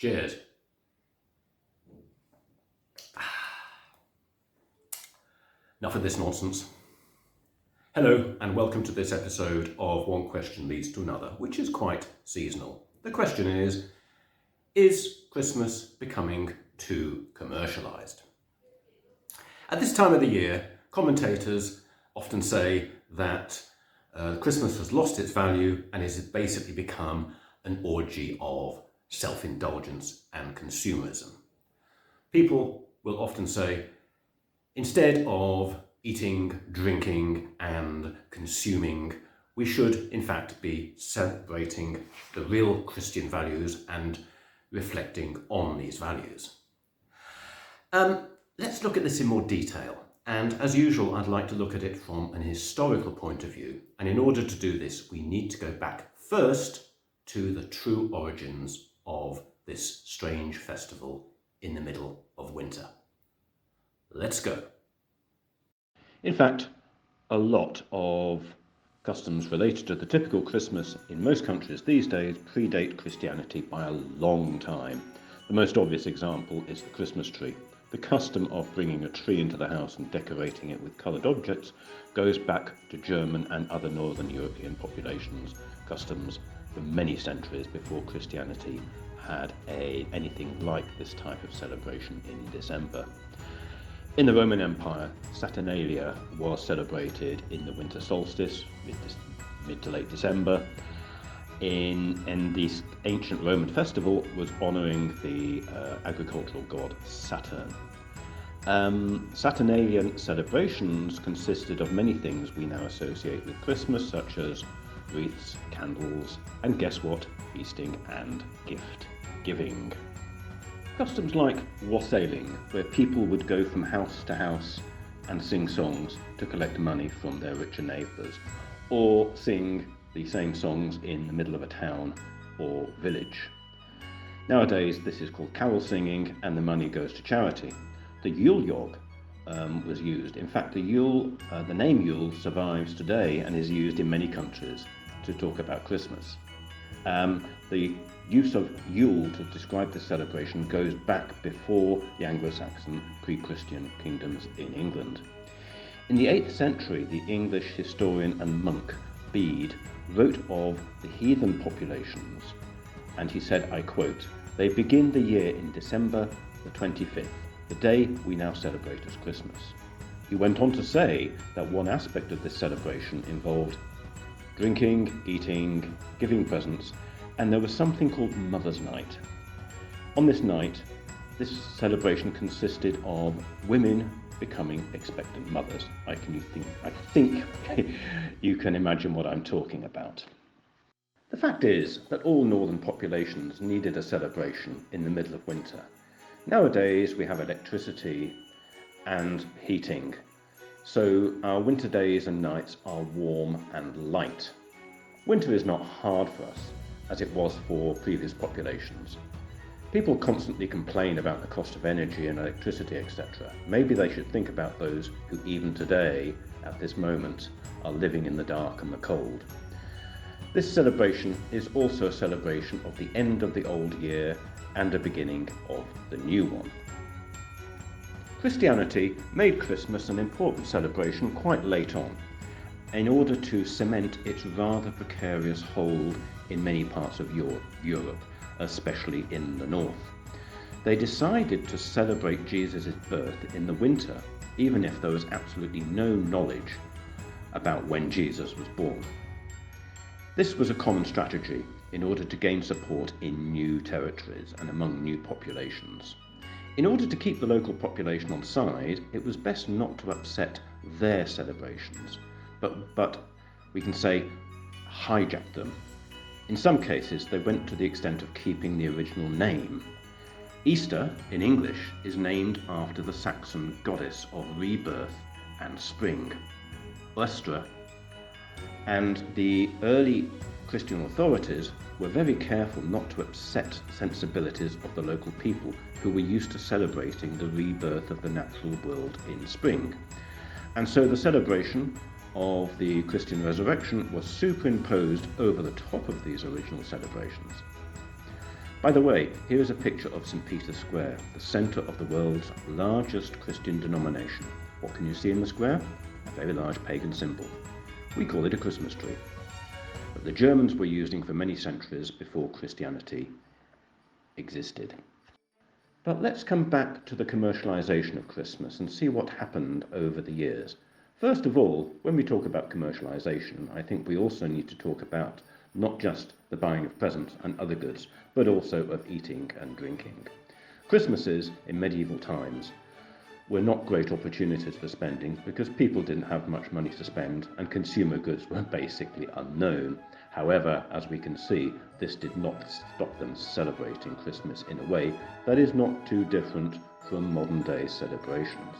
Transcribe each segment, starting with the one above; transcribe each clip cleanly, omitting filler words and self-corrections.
Cheers. Enough of this nonsense. Hello and welcome to this episode of One Question Leads to Another, which is quite seasonal. The question is Christmas becoming too commercialised? At this time of the year, commentators often say that Christmas has lost its value and has basically become an orgy of self-indulgence and consumerism. People will often say, instead of eating, drinking and consuming, we should in fact be celebrating the real Christian values and reflecting on these values. Let's look at this in more detail. And as usual, I'd like to look at it from an historical point of view. And in order to do this, we need to go back first to the true origins of this strange festival in the middle of winter. Let's go. In fact, a lot of customs related to the typical Christmas in most countries these days predate Christianity by a long time. The most obvious example is the Christmas tree. The custom of bringing a tree into the house and decorating it with coloured objects goes back to German and other Northern European populations' customs for many centuries before Christianity had anything like this type of celebration in December. In the Roman Empire, Saturnalia was celebrated in the winter solstice, mid to late December, and this ancient Roman festival was honouring the agricultural god Saturn. Saturnalian celebrations consisted of many things we now associate with Christmas, such as wreaths, candles, and guess what? Feasting and gift giving. Customs like wassailing, where people would go from house to house and sing songs to collect money from their richer neighbours, or sing the same songs in the middle of a town or village. Nowadays, this is called carol singing, and the money goes to charity. The Yule log was used. In fact, the name Yule survives today and is used in many countries to talk about Christmas. The use of Yule to describe this celebration goes back before the Anglo-Saxon pre-Christian kingdoms in England. In the 8th century, the English historian and monk Bede wrote of the heathen populations, and he said, I quote, "They begin the year in December the 25th, the day we now celebrate as Christmas." He went on to say that one aspect of this celebration involved drinking, eating, giving presents, and there was something called Mother's Night. On this night, this celebration consisted of women becoming expectant mothers. I think you can imagine what I'm talking about. The fact is that all northern populations needed a celebration in the middle of winter. Nowadays we have electricity and heating, so our winter days and nights are warm and light. Winter is not hard for us, as it was for previous populations. People constantly complain about the cost of energy and electricity, etc. Maybe they should think about those who even today, at this moment, are living in the dark and the cold. This celebration is also a celebration of the end of the old year and a beginning of the new one. Christianity made Christmas an important celebration quite late on, in order to cement its rather precarious hold in many parts of Europe, especially in the north. They decided to celebrate Jesus' birth in the winter, even if there was absolutely no knowledge about when Jesus was born. This was a common strategy in order to gain support in new territories and among new populations. In order to keep the local population on side, it was best not to upset their celebrations, but we can say hijack them. In some cases, they went to the extent of keeping the original name. Easter, in English, is named after the Saxon goddess of rebirth and spring, Oestra, and the early Christian authorities were very careful not to upset sensibilities of the local people who were used to celebrating the rebirth of the natural world in spring. And so the celebration of the Christian resurrection was superimposed over the top of these original celebrations. By the way, here is a picture of St. Peter's Square, the centre of the world's largest Christian denomination. What can you see in the square? A very large pagan symbol. We call it a Christmas tree. But the Germans were using for many centuries before Christianity existed. But let's come back to the commercialisation of Christmas and see what happened over the years. First of all, when we talk about commercialisation, I think we also need to talk about not just the buying of presents and other goods, but also of eating and drinking. Christmases in medieval times were not great opportunities for spending because people didn't have much money to spend and consumer goods were basically unknown. However, as we can see, this did not stop them celebrating Christmas in a way that is not too different from modern day celebrations.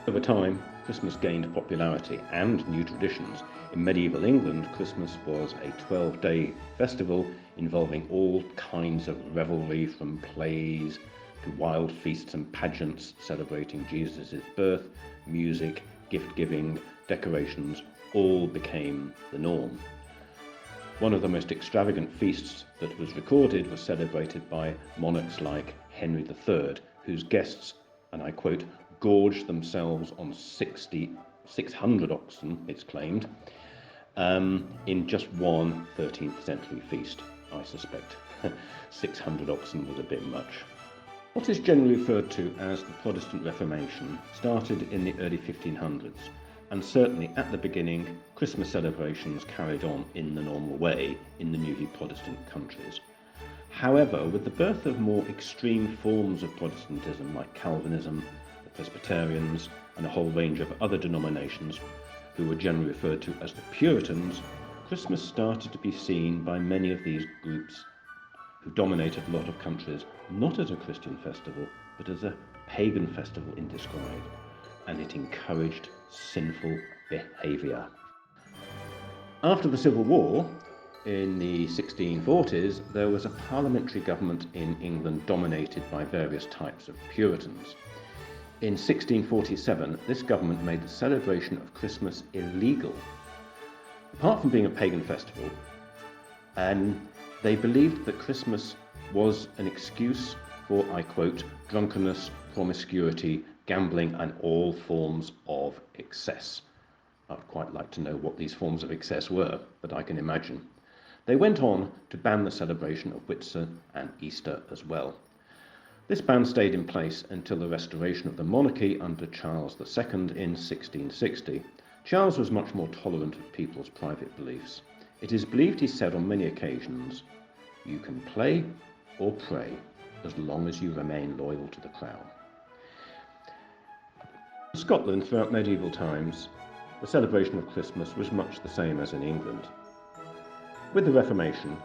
Over time, Christmas gained popularity and new traditions. In medieval England, Christmas was a 12-day festival involving all kinds of revelry, from plays to wild feasts and pageants celebrating Jesus' birth. Music, gift-giving, decorations all became the norm. One of the most extravagant feasts that was recorded was celebrated by monarchs like Henry III, whose guests, and I quote, gorged themselves on 600 oxen, it's claimed, in just one 13th century feast. I suspect 600 oxen was a bit much. What is generally referred to as the Protestant Reformation started in the early 1500s, and certainly at the beginning, Christmas celebrations carried on in the normal way in the newly Protestant countries. However, with the birth of more extreme forms of Protestantism like Calvinism, the Presbyterians, and a whole range of other denominations who were generally referred to as the Puritans, Christmas started to be seen by many of these groups who dominated a lot of countries not as a Christian festival, but as a pagan festival in disguise, and it encouraged sinful behaviour. After the Civil War, in the 1640s, there was a parliamentary government in England dominated by various types of Puritans. In 1647, this government made the celebration of Christmas illegal. Apart from being a pagan festival, they believed that Christmas was an excuse for, I quote, drunkenness, promiscuity, gambling, and all forms of excess. I'd quite like to know what these forms of excess were, but I can imagine. They went on to ban the celebration of Whitsun and Easter as well. This ban stayed in place until the restoration of the monarchy under Charles II in 1660. Charles was much more tolerant of people's private beliefs. It is believed he said on many occasions, "You can play or pray as long as you remain loyal to the crown." In Scotland, throughout medieval times, the celebration of Christmas was much the same as in England. With the Reformation,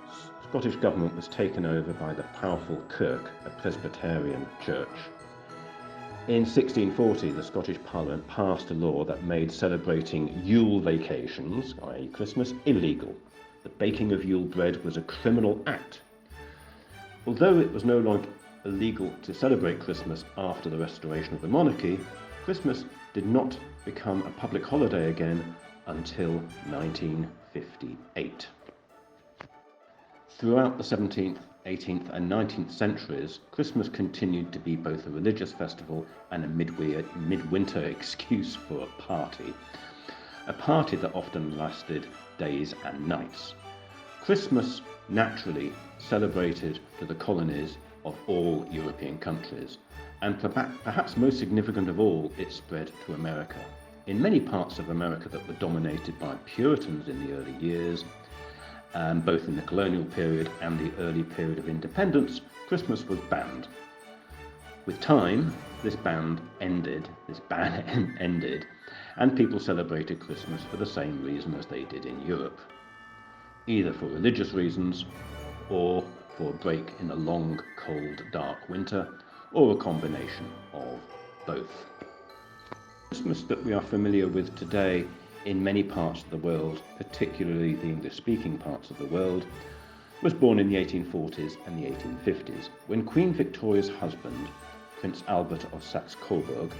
Scottish government was taken over by the powerful Kirk, a Presbyterian church. In 1640, the Scottish Parliament passed a law that made celebrating Yule vacations, i.e. Christmas, illegal. The baking of Yule bread was a criminal act. Although it was no longer illegal to celebrate Christmas after the restoration of the monarchy, Christmas did not become a public holiday again until 1958. Throughout the 17th, 18th and 19th centuries, Christmas continued to be both a religious festival and a midwinter excuse for a party that often lasted days and nights. Christmas naturally celebrated to the colonies of all European countries, and perhaps most significant of all, it spread to America. In many parts of America that were dominated by Puritans in the early years, both in the colonial period and the early period of independence, Christmas was banned. With time, this ban ended, and people celebrated Christmas for the same reason as they did in Europe, either for religious reasons, or for a break in a long, cold, dark winter, or a combination of both. Christmas that we are familiar with today in many parts of the world, particularly the English-speaking parts of the world, was born in the 1840s and the 1850s, when Queen Victoria's husband, Prince Albert of Saxe-Coburg,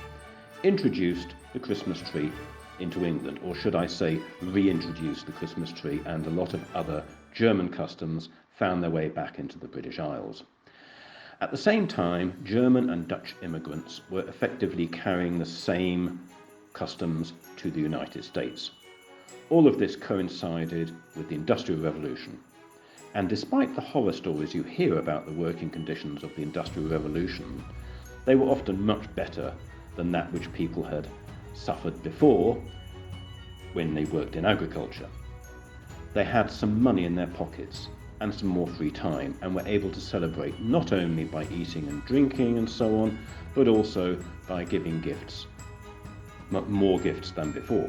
introduced the Christmas tree into England, or should I say reintroduced the Christmas tree and a lot of other German customs found their way back into the British Isles. At the same time, German and Dutch immigrants were effectively carrying the same customs to the United States. All of this coincided with the Industrial Revolution. And despite the horror stories you hear about the working conditions of the Industrial Revolution, they were often much better than that which people had suffered before when they worked in agriculture. They had some money in their pockets and some more free time, and were able to celebrate not only by eating and drinking and so on, but also by giving gifts, more gifts than before.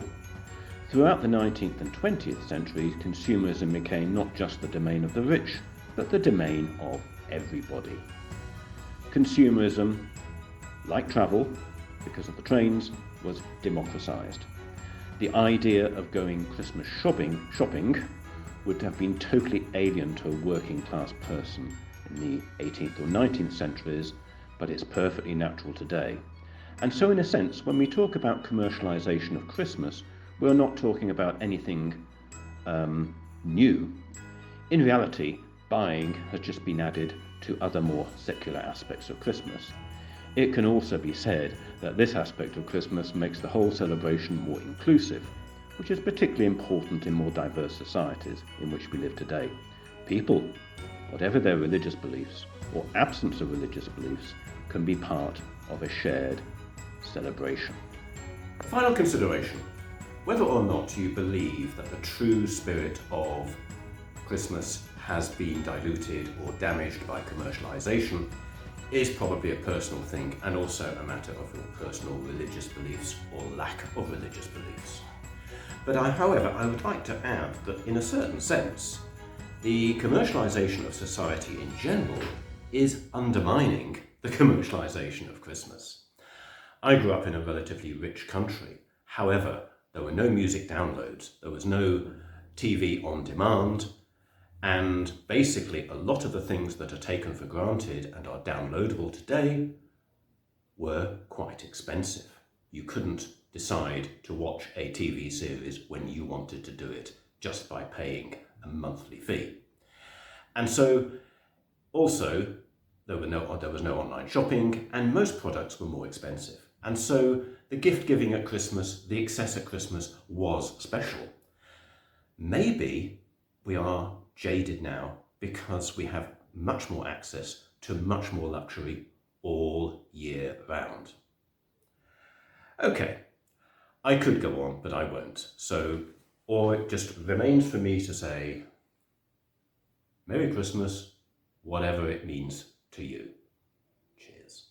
Throughout the 19th and 20th centuries, consumerism became not just the domain of the rich, but the domain of everybody. Consumerism, like travel, because of the trains, was democratized. The idea of going Christmas shopping would have been totally alien to a working class person in the 18th or 19th centuries, but it's perfectly natural today. And so in a sense, when we talk about commercialization of Christmas, we're not talking about anything new. In reality, buying has just been added to other more secular aspects of Christmas. It can also be said that this aspect of Christmas makes the whole celebration more inclusive, which is particularly important in more diverse societies in which we live today. People, whatever their religious beliefs or absence of religious beliefs, can be part of a shared celebration. Final consideration. Whether or not you believe that the true spirit of Christmas has been diluted or damaged by commercialization is probably a personal thing, and also a matter of your personal religious beliefs or lack of religious beliefs. But however, I would like to add that in a certain sense, the commercialization of society in general is undermining the commercialization of Christmas. I grew up in a relatively rich country. However, there were no music downloads, there was no TV on demand, and basically a lot of the things that are taken for granted and are downloadable today were quite expensive. You couldn't decide to watch a TV series when you wanted to do it just by paying a monthly fee. And so also there was no online shopping, and most products were more expensive. And so the gift giving at Christmas, the excess at Christmas, was special. Maybe we are jaded now because we have much more access to much more luxury all year round. Okay, I could go on, but I won't. So, or it just remains for me to say, Merry Christmas, whatever it means to you. Cheers.